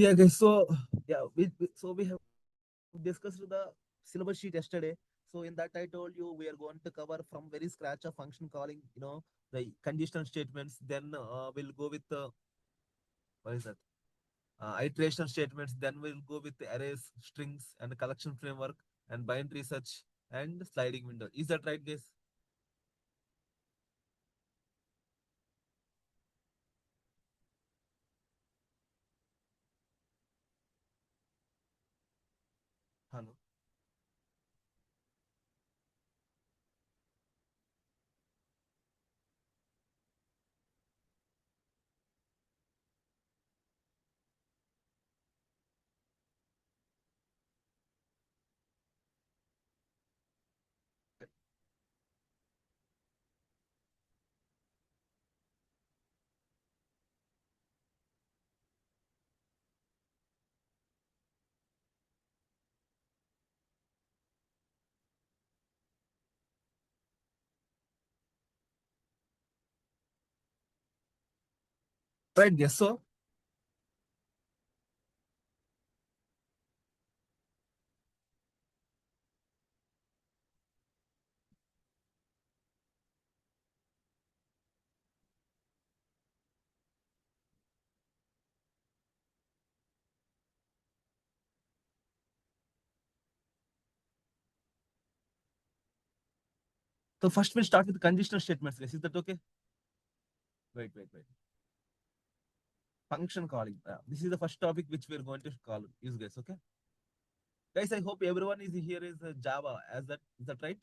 Yeah, guys. So yeah, we have discussed the syllabus sheet yesterday. So in that I told you we are going to cover from very scratch of function calling. The conditional statements. Then we'll go with the what is that? Iteration statements. Then we'll go with the arrays, strings, and the collection framework and binary search and sliding window. Is that right, guys? Hello. Right. Yes. So first we'll start with conditional statements, guys. Is that okay? Wait. Function calling. This is the first topic which we're going to call use, guys. Okay, guys. I hope everyone is here is Java. As that is that right?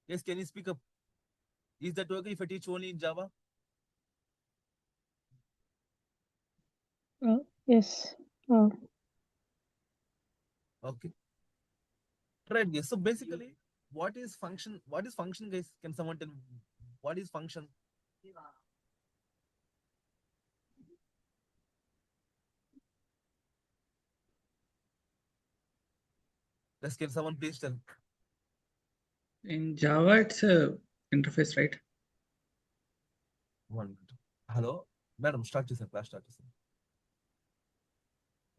Yes. Can you speak up? Is that okay if I teach only in Java? Yes. Okay. Right. Yes. So basically, what is function? What is function, guys? Can someone tell me what is function? Yes. Can someone please tell? In Java, it's a interface, right? One minute. Hello, madam. Start this class. Start this.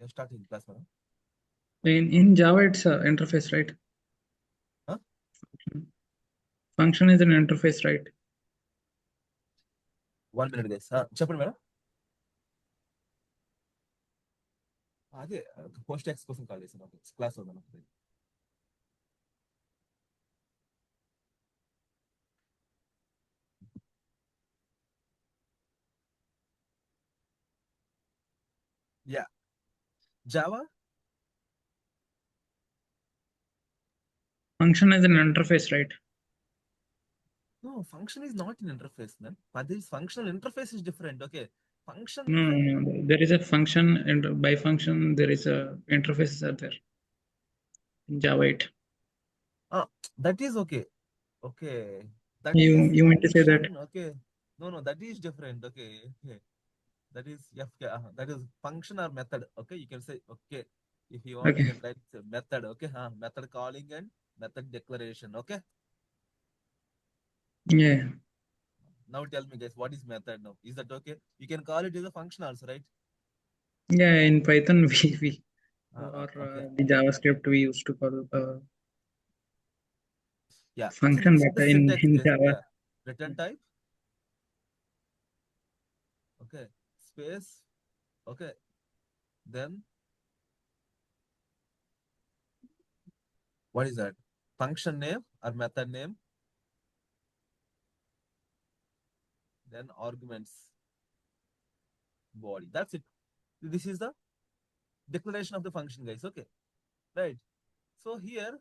Yeah, starting class, madam. In Java, it's a interface, right? Huh? Function is an interface, right? 1 minute, guys. Chapter, madam. అదే post tax కోసం call చేశాను class వద్దాను యా Java Function is an interface, right? No, function is not an interface, man. But this functional interface is different. Okay, function. No. There is a function, and by function, there is a interfaces are there in Java 8. That is okay. Okay, that You is meant to say that? function. Okay, no, that is different. Okay, that is that is function or method. Okay, you can say okay if you want. Okay. You can write method. Okay, method calling and method declaration. Okay. Yeah. Now tell me, guys, what is method now? Is that okay? You can call it as a function also, right? Yeah. In Python, we or Okay. the JavaScript we used to call Yeah. So function, this is but the syntax, in guys. Java. Yeah. Return type. Okay. Space. Okay. Then what is that? Function name or method name. Then arguments. Body. That's it. This is the declaration of the function, guys. Okay. Right. So here,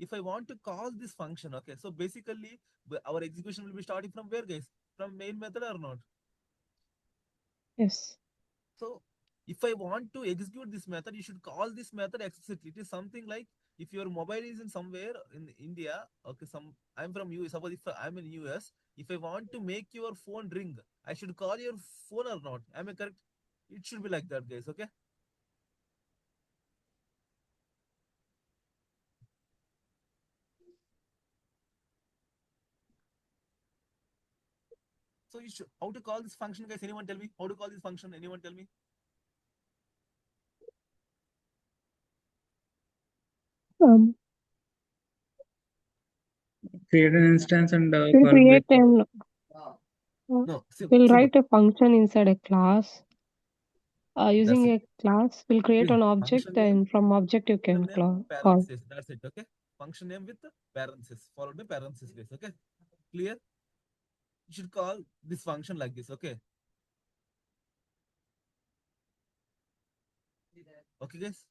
if I want to call this function, okay. So basically, our execution will be starting from where, guys? From main method or not? Yes. So if I want to execute this method, you should call this method explicitly. It is something like if your mobile is in somewhere in India, okay, I'm from US. Suppose if I'm in US, if I want to make your phone ring, I should call your phone or not? Am I correct? It should be like that, guys. Okay. So you should, how to call this function, guys? Anyone tell me how to call this function? Anyone tell me? Create an instance and We'll call create based on. No, we'll simple. write a function inside a class. That's Using it. a class, we'll create See, an object, function name, and from object you can function name, call. parenthesis. That's it. Okay. Function name with parenthesis followed by parenthesis, guys. Okay. Clear? You should call this function like this. Okay. Okay, guys.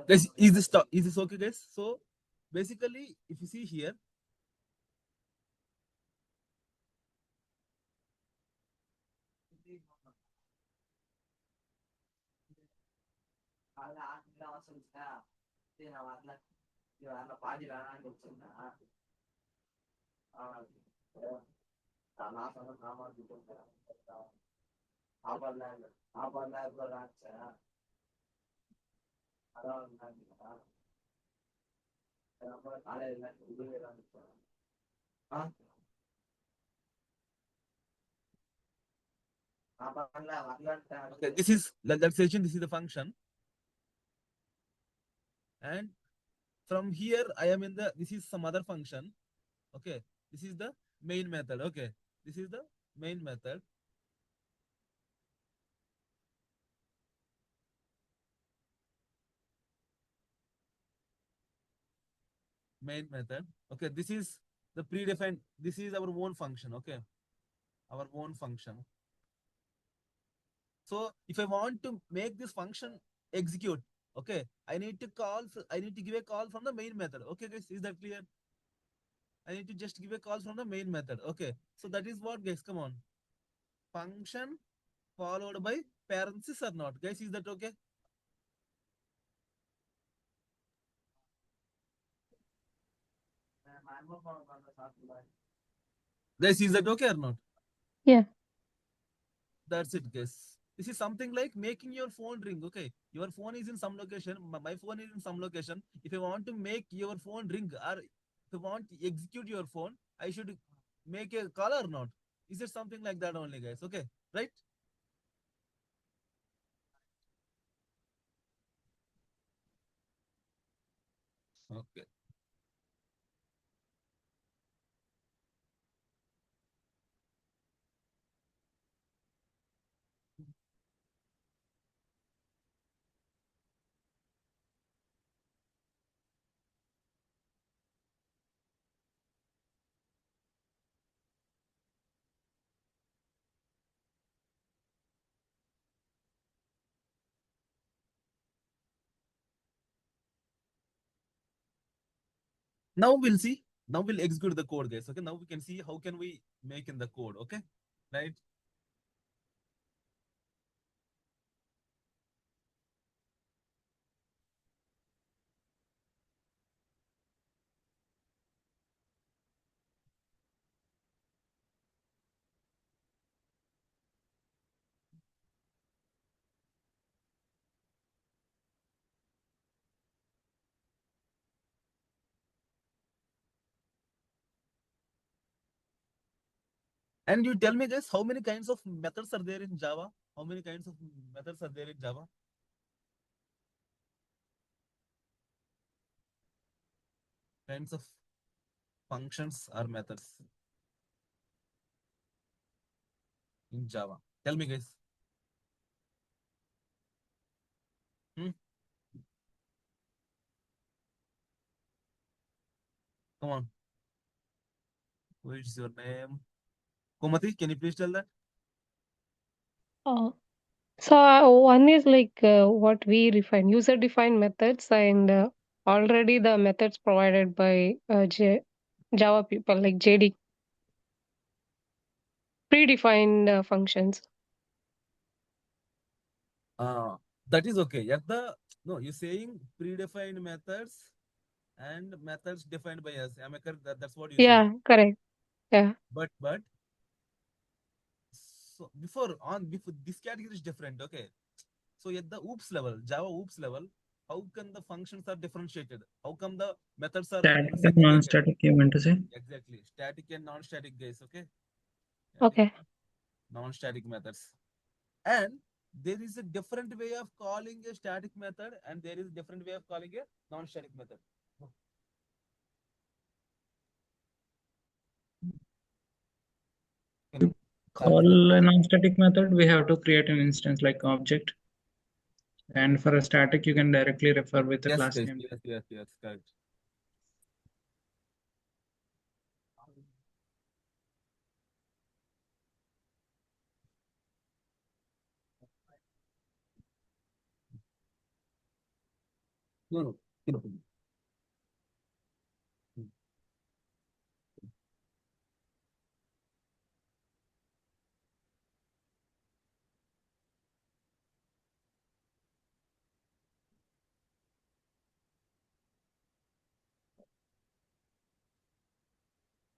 Guys, is this okay, guys? So basically, if you see here, okay, this is let's say this is the function, and from here I am in the this is some other function. Okay, this is the main method. Okay, this is the main method. Main method. Okay, this is the predefined. This is our own function. Okay, our own function. So if I want to make this function execute, okay, I need to call. I need to give a call from the main method. Okay, guys, is that clear? I need to just give a call from the main method. Okay, so that is what, guys. Come on, function followed by parenthesis or not, guys? Is that okay? Guys, is that okay or not? Yeah. That's it, guys. This is something like making your phone ring. Okay, your phone is in some location. My phone is in some location. If I want to make your phone ring or if I want to execute your phone, I should make a call or not? Is it something like that only, guys? Okay, right? Okay. Now we'll see. Now we'll execute the code, guys. Okay. Now we can see how can we make in the code. Okay. Right. And you tell me, guys, how many kinds of methods are there in Java? How many kinds of methods are there in Java? Kinds of functions or methods in Java. Tell me, guys. Hmm? Come on. What is your name? Kumati, can you please tell that? So one is like what we define user defined methods, and already the methods provided by Java people like JD predefined functions. That is okay. At the no, you're saying predefined methods and methods defined by us. Am I correct? That's what you said. Yeah, correct. Yeah. But so before this category is different. Okay. So at the oops level, Java oops level, how can the functions are differentiated? How come the methods are Static and segregated? non-static, you meant to say? Exactly. Static and non-static guys. Okay. Static, Okay. non-static methods. And there is a different way of calling a static method, and there is a different way of calling a non-static method. Can you start with that? Call a non-static method, we have to create an instance like object. And for a static, you can directly refer with the Yes, class guys. name. Yes, correct. No, no. No.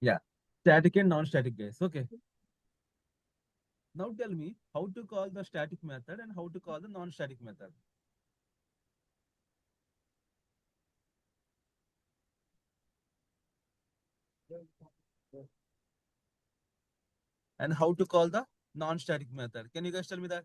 Yeah. Static and non-static guys. Okay. Now tell me how to call the static method and how to call the non-static method. And how to call the non-static method. Can you guys tell me that?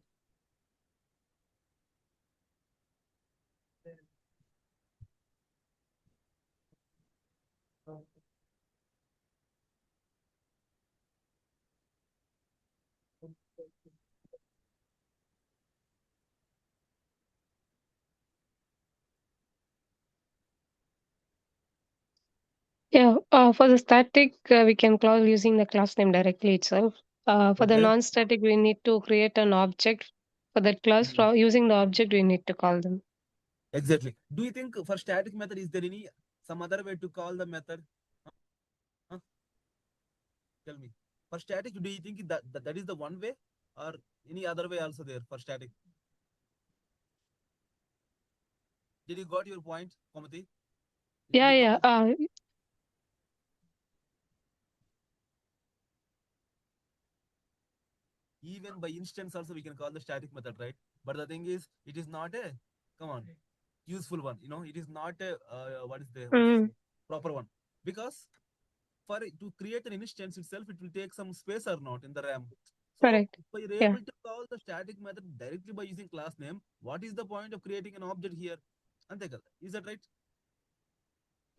Yeah. For the static, we can call using the class name directly itself. For the Okay. non-static, we need to create an object for that class. Mhm. For using the object, we need to call them. Exactly. Do you think for static method, is there any some other way to call the method? Huh? Tell me. For static, do you think that is the one way or any other way also there for static? Did you got your point, Komati? Did Yeah, you got yeah. it? Even by instance also we can call the static method, right? But the thing is, it is not a come on useful one. It is not a what is Mm, proper one because for to create an instance itself, it will take some space or not in the RAM. So correct. if we are Yeah, able to call the static method directly by using class name, what is the point of creating an object here? Ante kada. Is that right?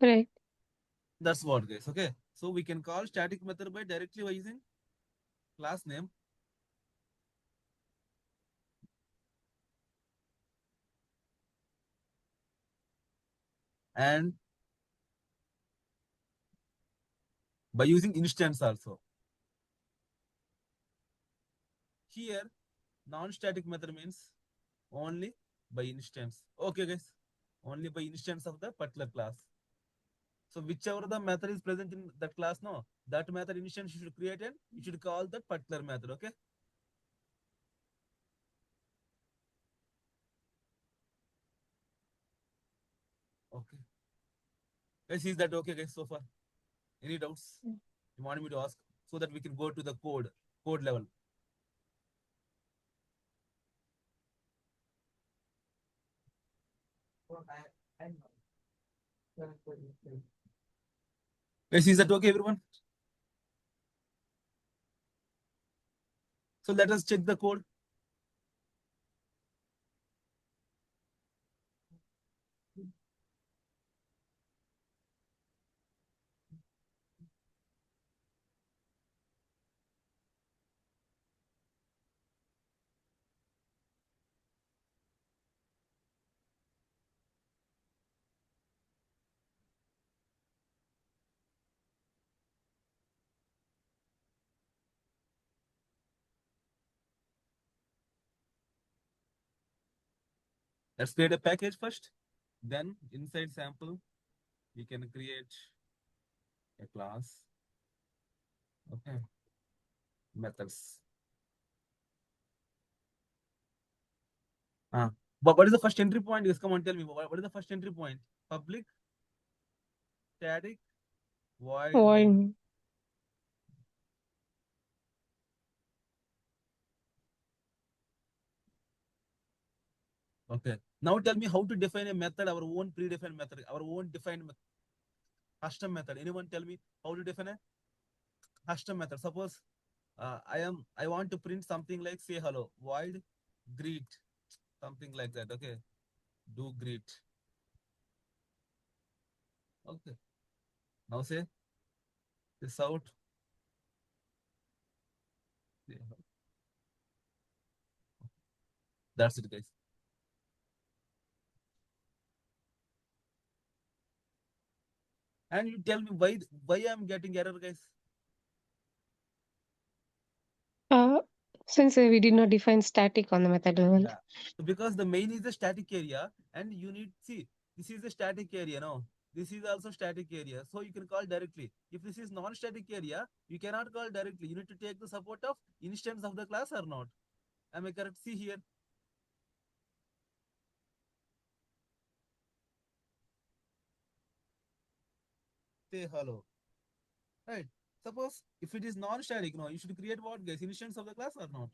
correct. That's what, guys. Okay. So we can call static method by directly by using class name and by using instance also. Here, non-static method means only by instance. Okay, guys. Only by instance of the particular class. So whichever the method is present in that class, no, that method instance you should create and you should call that particular method. Okay. Okay. Guys, is that okay, guys? So far, any doubts you want me to ask so that we can go to the code level. Guys, is that okay, everyone? So let us check the code. Let's create a package first. Then inside sample, we can create a class. Okay. Methods. But what is the first entry point? Yes, come on, tell me. What is the first entry point? Public static void main. Void. Okay. Now tell me how to define a method, our own predefined method, our own defined custom method. Anyone tell me how to define a custom method? Suppose I want to print something like say hello, void greet, something like that. Okay. Do greet. Okay. Now say this out. That's it, guys. And you tell me why I'm getting error, guys. Uh, since we did not define static on the method level. Yeah. So because the main is the static area, and you need see this is the static area. No, this is also static area. So you can call directly. If this is non-static area, you cannot call directly. You need to take the support of instance of the class or not. Am I correct? See here. Say hello. Right. Suppose if it is non-static, no, you should create what, guys? Instance of the class or not?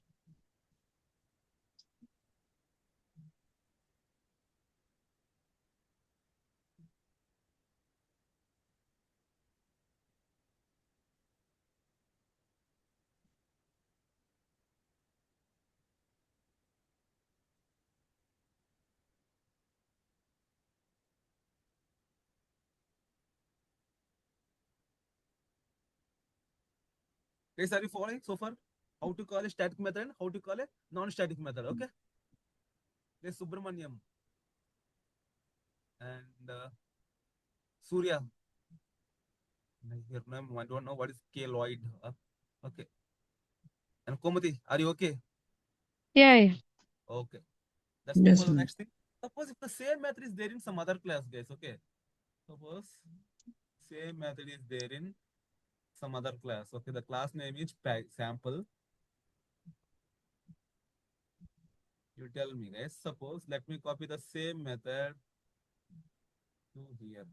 Guys, are you following so far? How to call a static method? How to call a non-static method? Okay. There's Subramaniam and Surya. Your name, I don't know what is K Lloyd. Okay. And Komati, are you okay? Yeah, yeah. Okay. Let's move Yes, for the ma'am. next thing. Suppose if the same method is there in some other class, guys. Okay. Suppose same method is there in some other class. Okay. The class name is sample. You tell me, guys. Suppose let me copy the same method to here.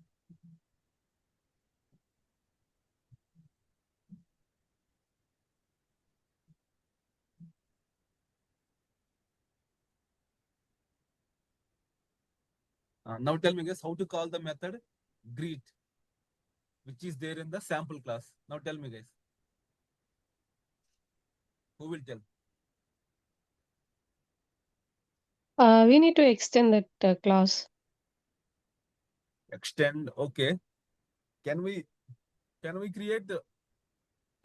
Now tell me, guys, how to call the method greet, which is there in the sample class. Now tell me, guys. Who will tell? We need to extend that class. Extend. Okay. Can we create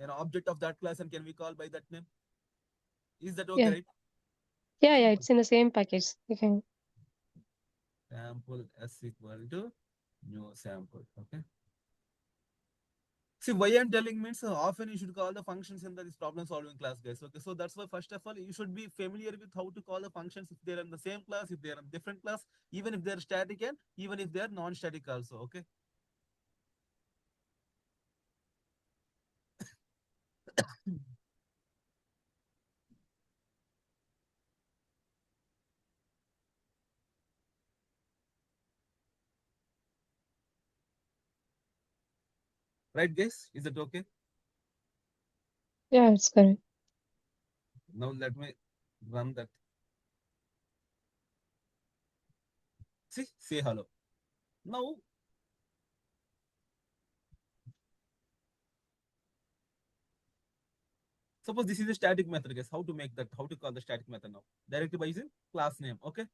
an object of that class and can we call by that name? Is that okay, Yeah. right? Yeah, Simple. it's in the same package. You can. Sample s equal to new sample. Okay. See, why I'm telling means often you should call the functions in this problem solving class, guys. Okay, so that's why first of all you should be familiar with how to call the functions if they're in the same class, if they're in different class, even if they're static and even if they're non-static also. Okay. Right, guys? Is that okay? Yeah, it's correct. Now let me run that. See, say hello. Now, suppose this is a static method, guys. How to make that? How to call the static method now? Directly by using class name. Okay.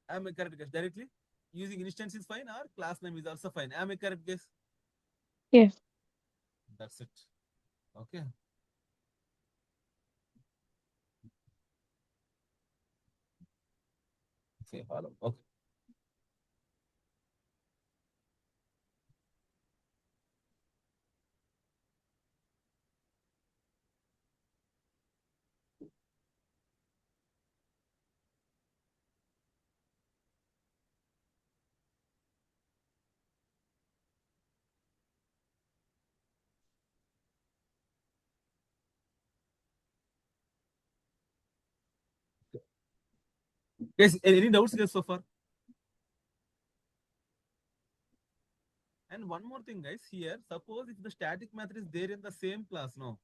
Am I correct, guys? Directly using instance is fine or class name is also fine. Am I correct, guys? Yeah. That's it. Okay. Say hello. Okay. Guys, any doubts, guys, so far? And one more thing, guys, here, suppose if the static method is there in the same class, no.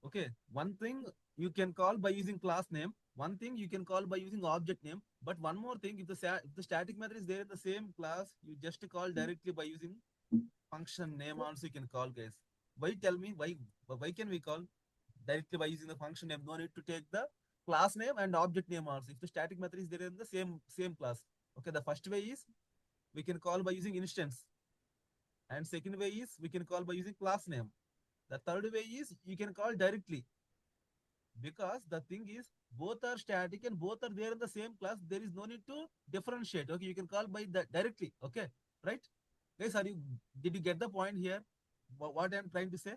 Okay, one thing you can call by using class name, one thing you can call by using object name, but one more thing, if the static method is there in the same class, you just call directly by using function name also you can call, guys. Why, tell me, why can we call directly by using the function name? No need to take the class name and object name also. If the static method is there in the same class. Okay, the first way is we can call by using instance. And second way is we can call by using class name. The third way is you can call directly, because the thing is both are static and both are there in the same class. There is no need to differentiate. Okay, you can call by that directly. Okay, right? Guys, did you get the point here? What I'm trying to say?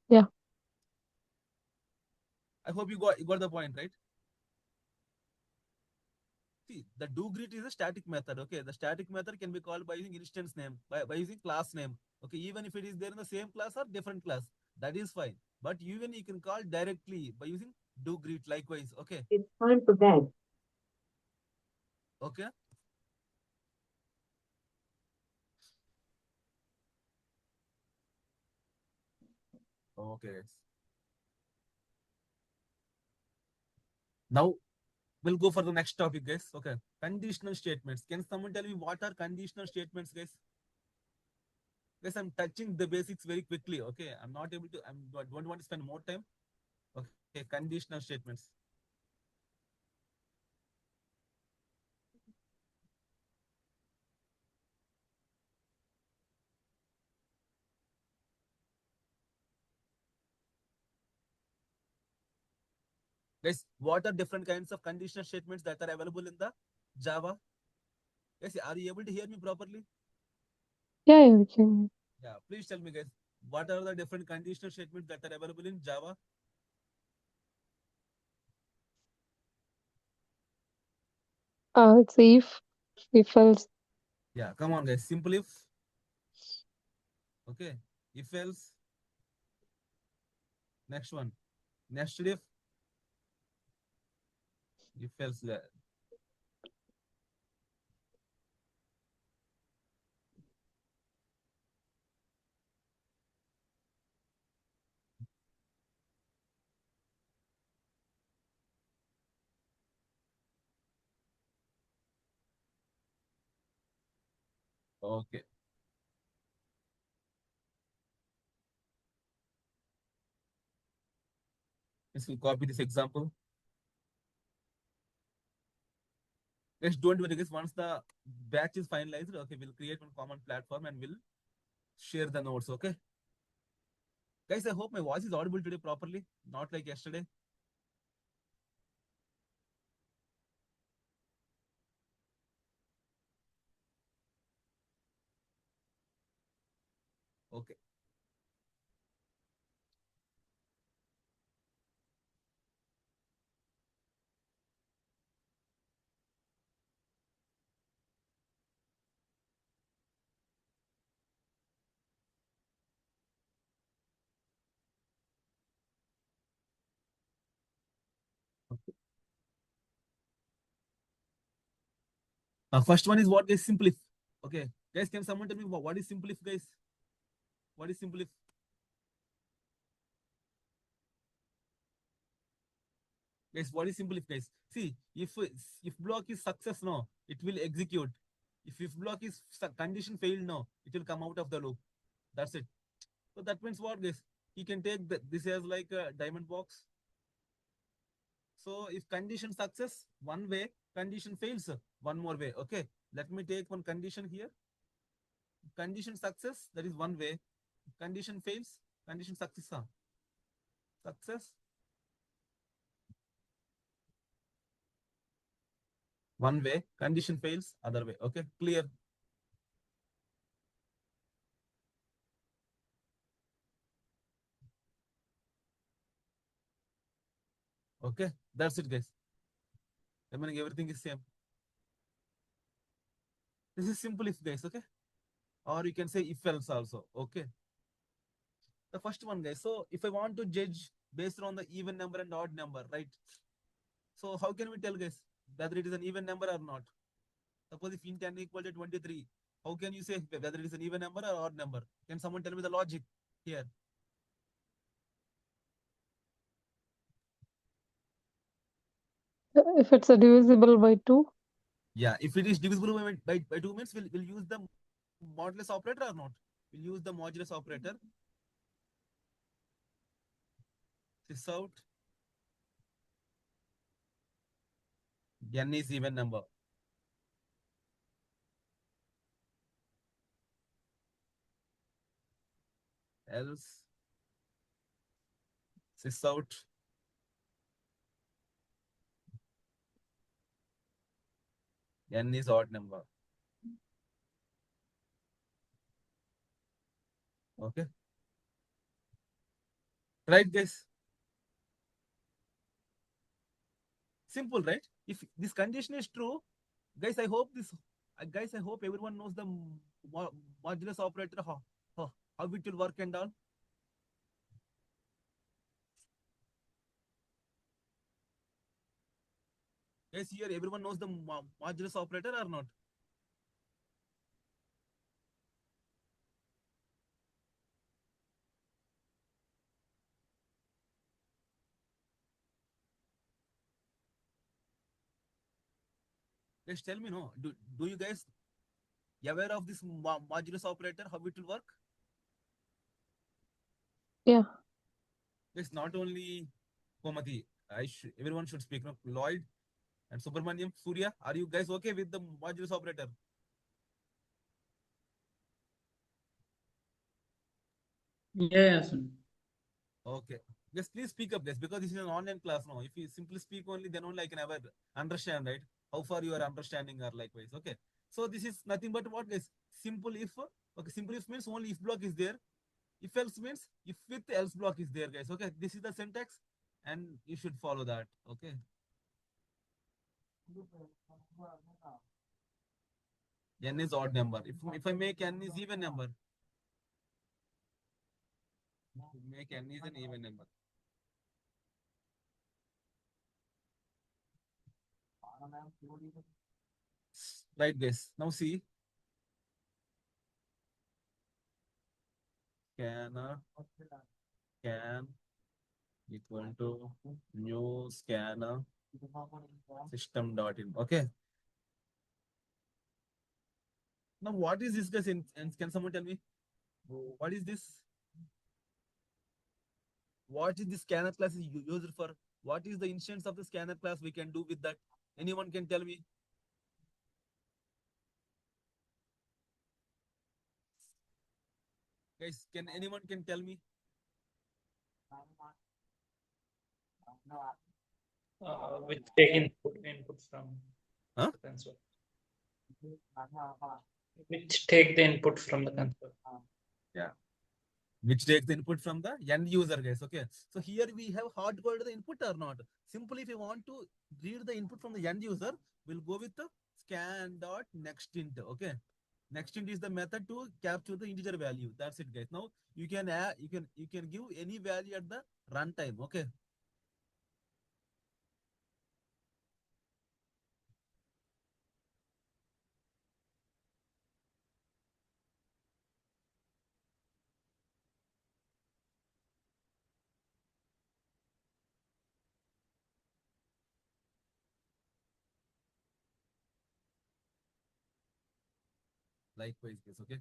Yeah. I hope you got the point, right? See, the do greet is a static method. Okay, the static method can be called by using instance name, by using class name. Okay, even if it is there in the same class or different class, that is fine. But even you can call directly by using do greet likewise. Okay, It's time for bed. okay, okay, guys. Now we'll go for the next topic, guys. Okay, conditional statements. Can someone tell me what are conditional statements, guys? Guys, I'm touching the basics very quickly. Okay, I'm not able to. Don't want to spend more time. Okay, conditional statements. Guys, what are different kinds of conditional statements that are available in the Java? Guys, are you able to hear me properly? Yeah, we can. Yeah, please tell me, guys, what are the different conditional statements that are available in Java? It's if else. Yeah, come on, guys. Simple if, okay. If else, next one. Nested if else. Yeah. Okay. Let's copy this example. Guys, don't worry, guys. Once the batch is finalized, okay, we'll create one common platform and we'll share the notes. Okay. Guys, I hope my voice is audible today properly, not like yesterday. Okay. First one is what is simplif. Okay, guys, can someone tell me what is simplif, guys? What is simplif? Guys, what is simplif, guys? See, if block is success, no, it will execute. If block is condition failed, no, it will come out of the loop. That's it. So that means what, guys? You can take this as like a diamond box. So if condition success, one way, condition fails, one more way. Okay, let me take one condition here. Condition success, that is one way. Condition fails, condition success, success, one way. Condition fails, other way. Okay, clear. Okay, that's it, guys. Remaining everything is same. This is simple if, guys. Okay, or you can say if else also. Okay, the first one, guys. So if I want to judge based on the even number and odd number, right? So how can we tell, guys, whether it is an even number or not? Suppose if int n equal to 23, how can you say whether it is an even number or odd number? Can someone tell me the logic here? If it's a divisible by 2. Yeah, if it is divisible by 2 means we'll use the modulus operator or not? We'll use the modulus operator. This out. N is even number. Else, this out. N is odd number. Okay. Right, guys? Simple, right? If this condition is true, guys, I hope everyone knows the modulus operator, how it will work and all. Guys, here everyone knows the modulus operator or not? Guys, tell me, no. Do you guys aware of this modulus operator, how it will work? Yeah. It's not only Komati. Everyone should speak. No? Lloyd and Subramaniam, Surya, are you guys okay with the modulus operator? Yeah, Sunil. Okay. Just please speak up, guys, because this is an online class now. If you simply speak only, then only I can ever understand, right? How far you are understanding or likewise. Okay. So this is nothing but what, guys? Simple if. Okay, simple if means only if block is there. If else means if with else block is there, guys. Okay. This is the syntax and you should follow that. Okay. N is odd number. If I make N is even number, make N is an even number. Right, guys. Now see. Scanner can equal to new scanner system.in. Okay. Now what is this, guys? And can someone tell me what is this? What is the scanner class is used for? What is the instance of the scanner class we can do with that? Anyone can tell me? Guys, can anyone can tell me? Which take input from Huh? the console. Which take the input from the console. Yeah. Which takes the input from the end user, guys. Okay. So here we have hard coded the input or not. Simply, if you want to read the input from the end user, we'll go with the scan.nextInt. Okay. NextInt is the method to capture the integer value. That's it, guys. Now you can add, you can give any value at the runtime. Okay. Likewise, guys. Okay.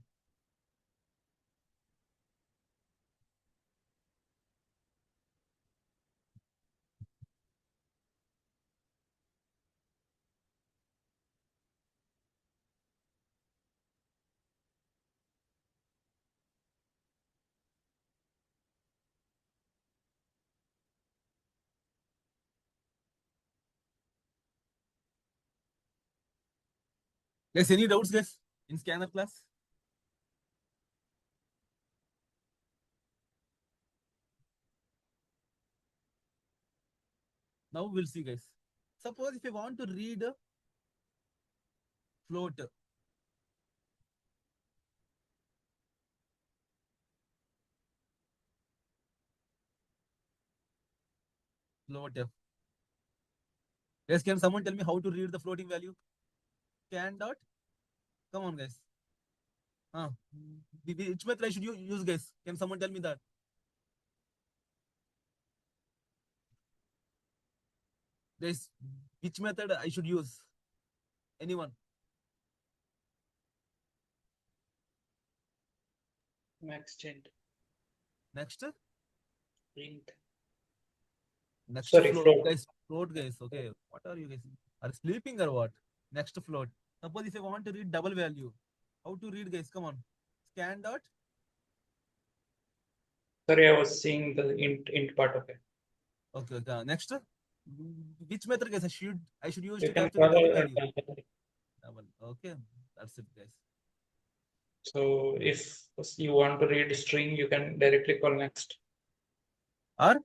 Guys, any doubts, guys, in scanner class? Now we'll see, guys. Suppose if you want to read a float, float. Guys, can someone tell me how to read the floating value? Scan dot. Come on, guys. Which method I should use, guys? Can someone tell me that? Guys, which method I should use? Anyone? Extend. Next? Print. Next Sorry, float. float. Guys, float, guys. Okay. What are you guys? Are you sleeping or what? Next float. Suppose if I want to read double value, how to read, guys? Come on. Scan dot. Sorry, I was seeing the int part of it. Okay, okay. Next. Which method, guys? I should use You to can capture the double follow value. Double. Okay. That's it, guys. So if you want to read string, you can directly call next. Or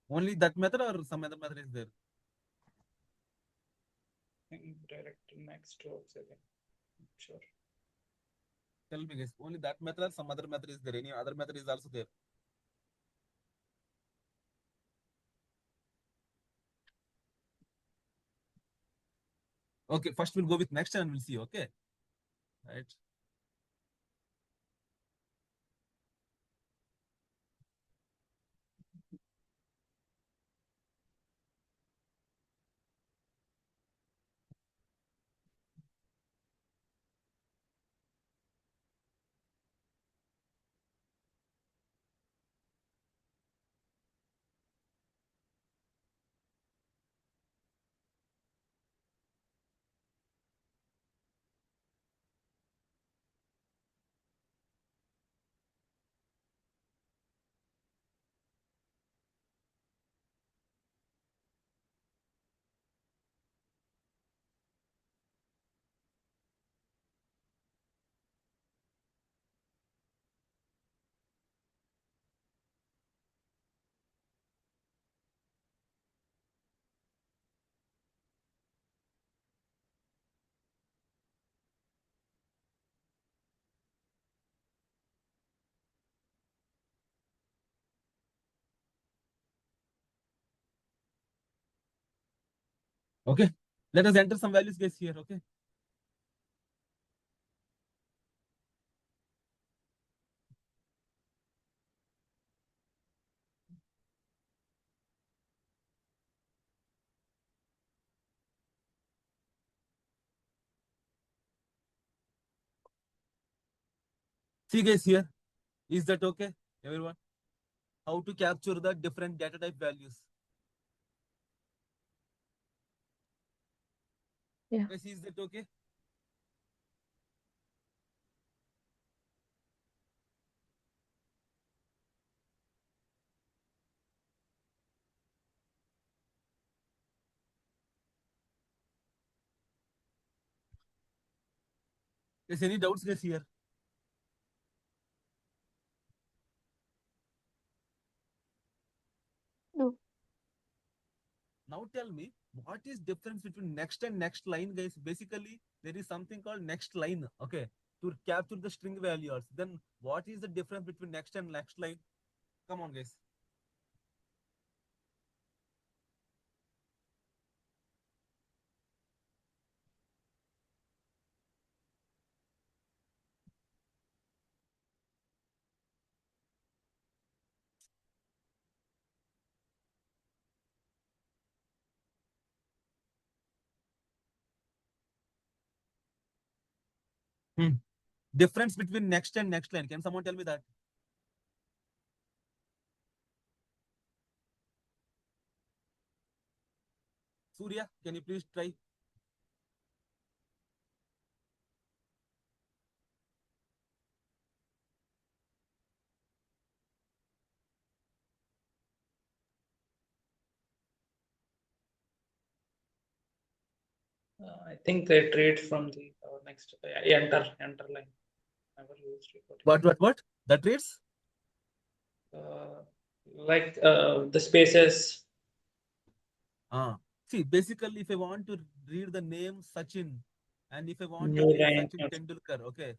only that method or some other method is there? Direct next works again. Sure. Tell me, guys. Only that method or some other method is there? Any other method is also there? Okay, first we'll go with next and we'll see. Okay. Right. Okay. Let us enter some values, guys, here. Okay. See, guys, here. Is that okay, everyone? How to capture the different data type values? Yeah. Guys, is that okay? Guys, any doubts, guys, here? No. Now tell me, what is difference between next and next line, guys? Basically, there is something called next line, okay, to capture the string values. Then what is the difference between next and next line? Come on, guys. Hmm. Difference between next and next line. Can someone tell me that? Surya, can you please try? I think they trade from the next enter line. Never used it. What? The traits? Like the spaces. See, basically, if I want to read the name Sachin, and if I want to New read line. Sachin Tendulkar, okay.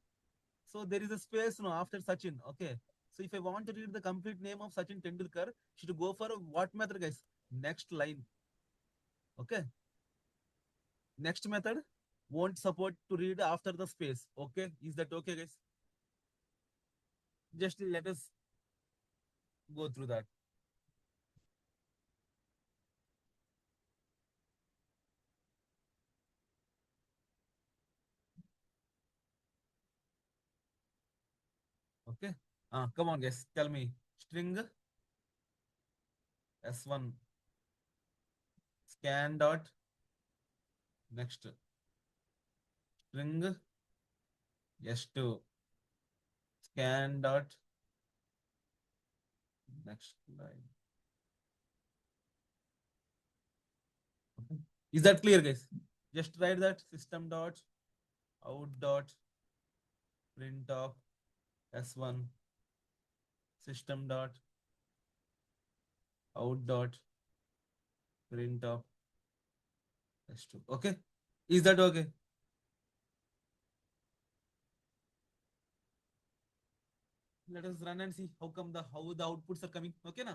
So there is a space now after Sachin, okay. So if I want to read the complete name of Sachin Tendulkar, should go for what method, guys? Next line, okay. Next method, won't support to read after the space. Okay, is that okay, guys? Just let us go through that. Okay. Come on, guys. Tell me. String S1 scan dot next string S2 scan dot next line. Okay. Is that clear, guys? Just write that system dot out dot print of S1 system dot out dot print of S2. Okay. Is that okay? Let us run and see how the outputs are coming. Okay, na?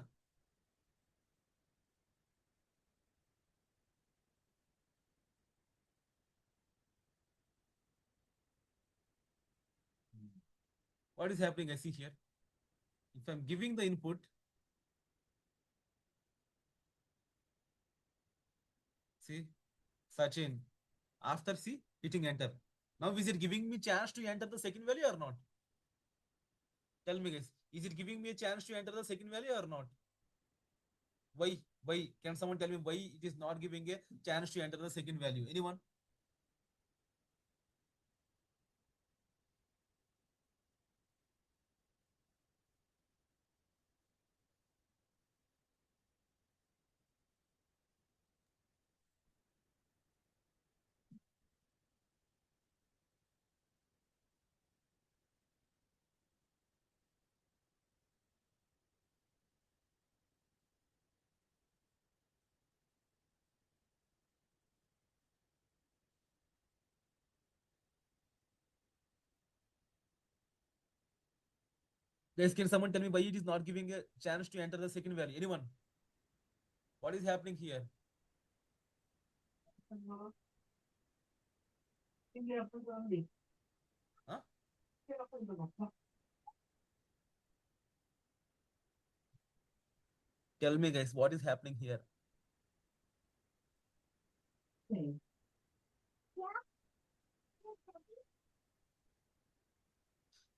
What is happening? I see here. If I'm giving the input, see, Sachin. After see, hitting enter. Now is it giving me chance to enter the second value or not? Tell me, guys. Is it giving me a chance to enter the second value or not? Why? Why? Can someone tell me why it is not giving a chance to enter the second value? Anyone? Guys, can someone tell me why it is not giving a chance to enter the second value? Anyone? What is happening here? Huh? Tell me, guys, what is happening here?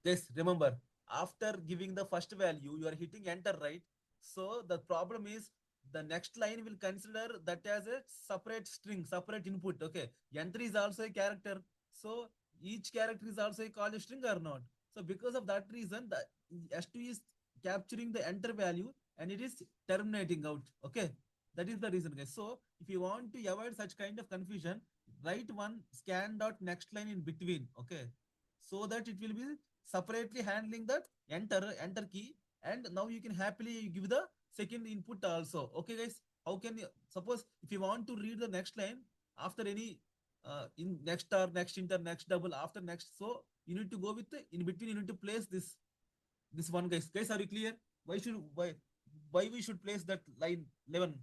Guys, remember, after giving the first value, you are hitting enter, right? So the problem is the next line will consider that as a separate string, separate input. Okay. Enter is also a character. So each character is also called a string or not. So because of that reason, the S2 is capturing the enter value and it is terminating out. Okay. That is the reason, guys. So if you want to avoid such kind of confusion, write one scan dot next line in between. Okay. So that it will be separately handling that enter key, and now you can happily give the second input also. Okay, guys, how can you suppose if you want to read the next line after any in next star, next inter, next double, after next, so you need to go with the in between, you need to place this one. Guys, are you clear? Why we should place that line 11?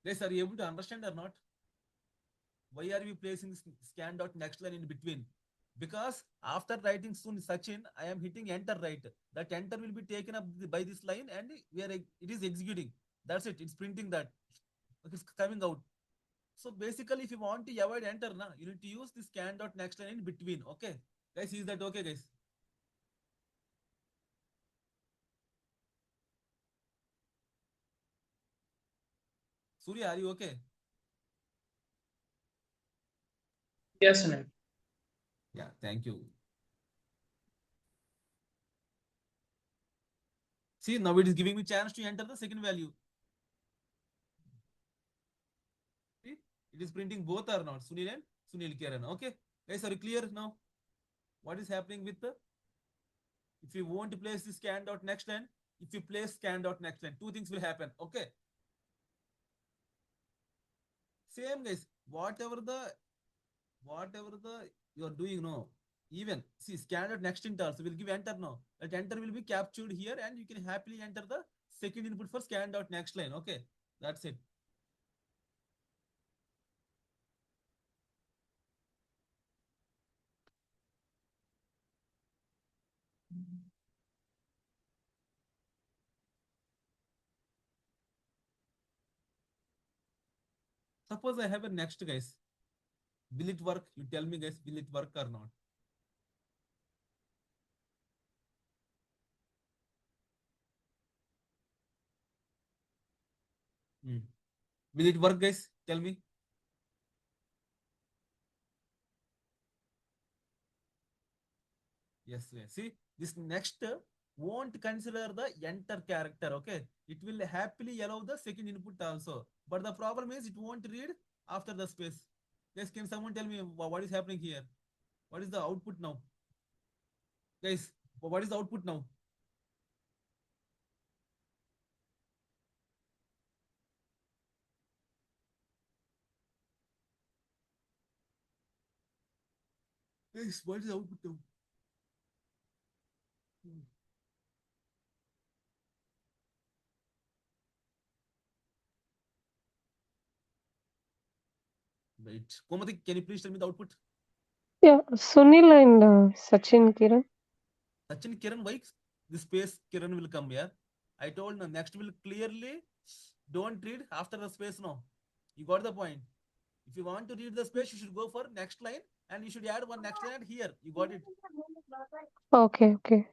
Guys, are you able to understand or not? Why are we placing scan dot next line in between? Because after writing soon Sachin, I am hitting enter, right? That enter will be taken up by this line and it is executing. That's it. It's printing that. It's coming out. So basically, if you want to avoid enter, you need to use this scan dot next line in between. Okay, guys, is that okay, guys? Surya, are you okay? Yes, Sunil. Yeah, thank you. See, now it is giving me chance to enter the second value. See, it is printing both or not, Sunil and Sunil Kiran. Okay, guys, are you clear now? What is happening with the, if you want to place this scan dot next line, if you place scan dot next line, two things will happen. Okay, same, guys, whatever the whatever the you are doing, no, even see scan next int also will give enter now. That enter will be captured here, and you can happily enter the second input for scan dot next line. Okay, that's it. Suppose I have a next, guys. Will it work? You tell me, guys, will it work or not? Hmm. Will it work, guys? Tell me. Yes, yes. See, this next won't consider the enter character. Okay, it will happily allow the second input also. But the problem is it won't read after the space. Guys, can someone tell me what is happening here? What is the output now? Guys, what is the output now? Guys, what is the output now? Hmm. Wait, Komati, can you please tell me the output? Yeah, Sunil and Sachin Kiran. Sachin Kiran, why the space Kiran will come here? I told no, next will clearly don't read after the space. No, you got the point. If you want to read the space, you should go for next line and you should add one next line here. You got it. Okay, okay.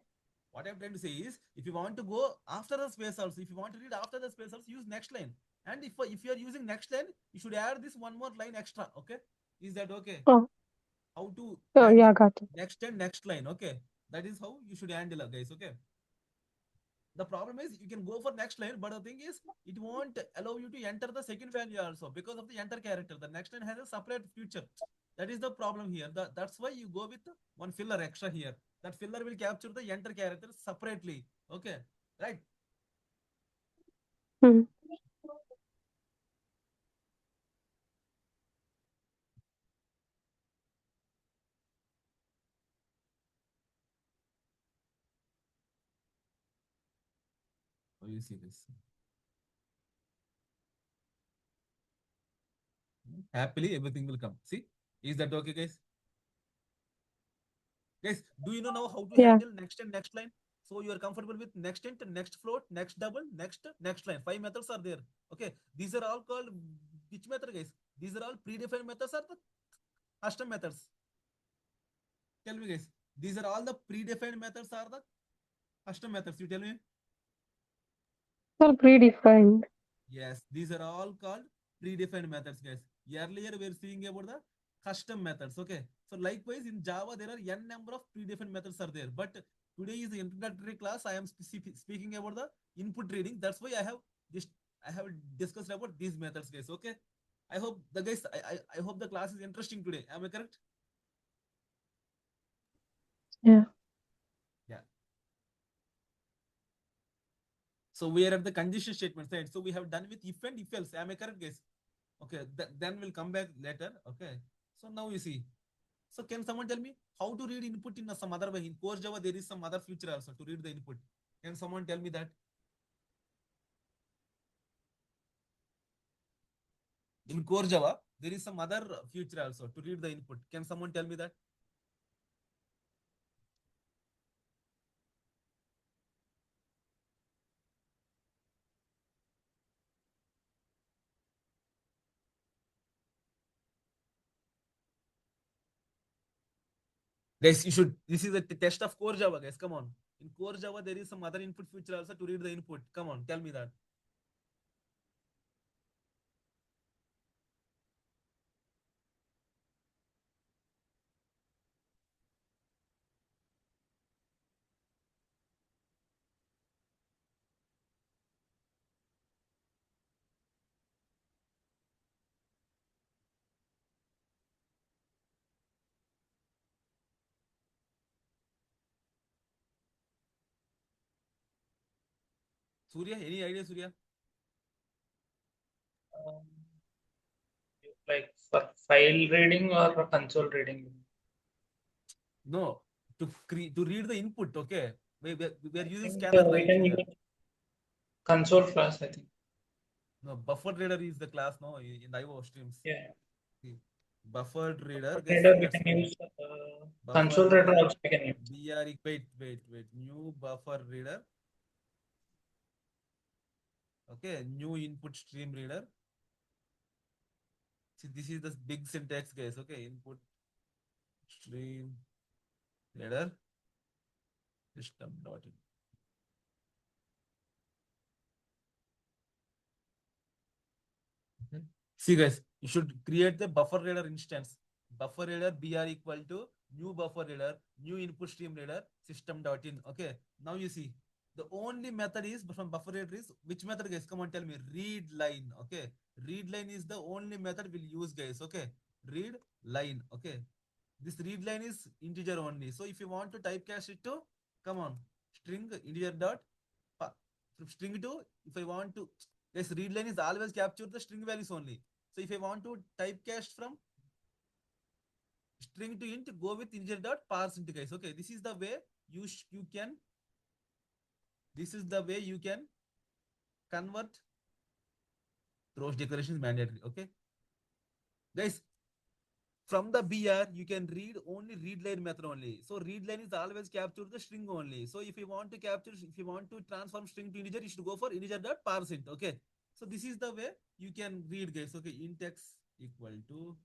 What I'm trying to say is, if you want to go after the space also, if you want to read after the space also, use next line. And if you are using next line, you should add this one more line extra. Okay, is that okay? Oh, How to oh handle yeah, got it. next and next line? Okay, that is how you should handle it, guys. Okay. The problem is you can go for next line, but the thing is it won't allow you to enter the second value also because of the enter character. The next line has a separate future. That is the problem here. That's why you go with one filler extra here. That filler will capture the enter character separately. Okay, right? Hmm. Oh, you see this. Happily, everything will come. See, is that okay, guys? Guys, do you know now how to Yeah. handle next and next line? So you are comfortable with next int, next float, next double, next line. 5 methods are there. Okay, these are all called which method, guys? These are all predefined methods or the custom methods? Tell me, guys. These are all the predefined methods or the custom methods? You tell me. All predefined. Yes, these are all called predefined methods, guys. Earlier we were seeing about the custom methods. Okay, so likewise in Java there are n number of predefined methods are there. But today is the introductory class. I am speaking about the input reading. That's why this I have discussed about these methods, guys. Okay, I hope the guys I hope the class is interesting today. Am I correct? Yeah. Yeah. So we are at the condition statement side. So we have done with if and if else. Am I correct, guys? Okay, then we'll come back later. Okay. So now you see. So can someone tell me how to read input in some other way? In core Java, there is some other feature also to read the input. Can someone tell me that? In core Java, there is some other feature also to read the input. Can someone tell me that? Guys, you should. This is a test of core Java, guys. Come on. In core Java, there is some other input feature also to read the input. Come on, tell me that. Surya, any idea, Surya? Um, Like for file reading or console reading? No, to read the input. Okay, we are I using think scanner we lines can here. use console class, I think. No, buffered reader is the class. No, in the IO streams. Yeah. See, buffered reader. For Guys, reader, see, we let's can go. use Buffer console reader reader. also we can use. Wait. New buffer reader. Okay, new input stream reader. See, this is the big syntax, guys. Okay, input stream reader system dot in. Okay. See, guys, you should create the buffer reader instance. Buffer reader br equal to new buffer reader, new input stream reader system dot in. Okay. Now you see the only method is from buffer reader is which method, guys? Come on, tell me. Read line. Okay. Read line is the only method we'll use, guys. Okay. Read line. Okay. This read line is integer only. So if you want to typecast it to, come on, string integer dot string to, if I want to, this read line is always capture the string values only. So if I want to typecast from string to int, go with integer dot parse int, guys. Okay, this is the way you can. This is the way you can convert throws declarations mandatory. Okay, guys. From the BR, you can read only read line method only. So read line is always capture the string only. So if you want to capture, if you want to transform string to integer, you should go for integer dot parse int. Okay. So this is the way you can read, guys. Okay, int x equal to.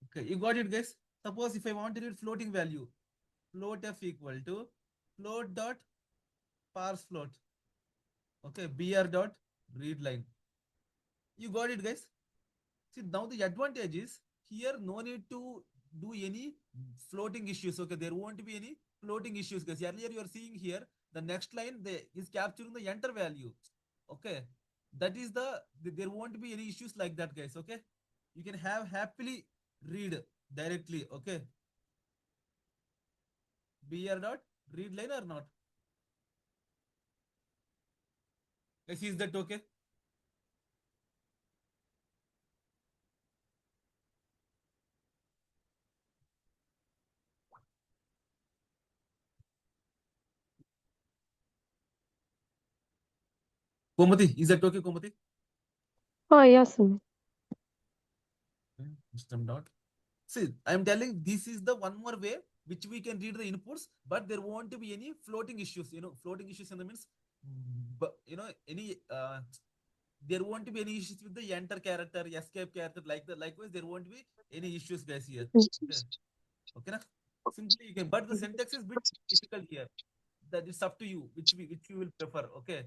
Okay, you got it, guys. Suppose if I want to read floating value, float f equal to float dot parse float. Okay, br dot read line. You got it, guys. See, now the advantage is here no need to do any floating issues. Okay, there won't be any floating issues, guys. Earlier you are seeing here the next line is capturing the enter value. Okay, that is there won't be any issues like that, guys. Okay, you can have happily read directly. Okay, br dot read line or not. Guys, is that okay? Komati, is that okay, Komati? Oh, yes, Sunil. System dot. See, I'm telling this is the one more way which we can read the inputs, but there won't be any floating issues. Floating issues in the means, but any there won't be any issues with the enter character, escape character, like the likewise there won't be any issues, guys, here. Okay, okay, na? Simply you can, but the syntax is bit difficult here. That is up to you, which you will prefer. Okay.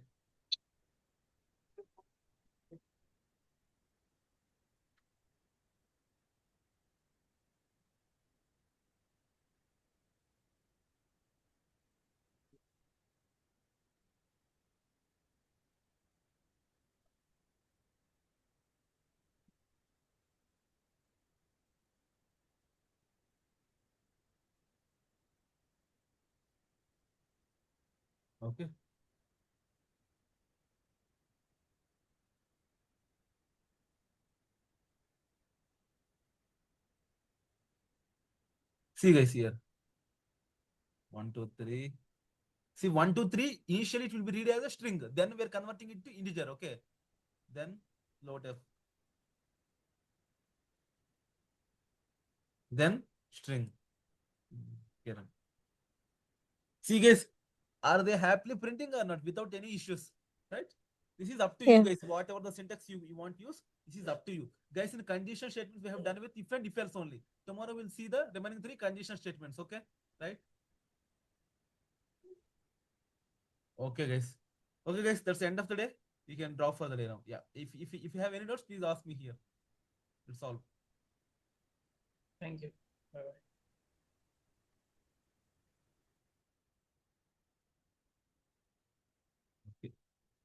Okay. See, guys, here 1, 2, 3. See, 1, 2, 3. Initially, it will be read as a string. Then we are converting it to integer. Okay. Then float f. Then string. Okay. See, guys, are they happily printing or not without any issues? Right? This is up to you, Yeah. guys. Whatever the syntax you want to use, this is up to you. Guys, in the condition statements, we have done with if and if else only. Tomorrow we'll see the remaining 3 condition statements. Okay? Right? Okay, guys. Okay, guys, that's the end of the day. You can drop for the day now. Yeah. If you have any doubts, please ask me here. It's all. Thank you. Bye-bye. Okay.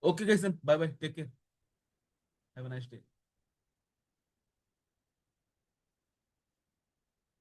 Okay, guys, then bye bye. Take care. Have a nice day.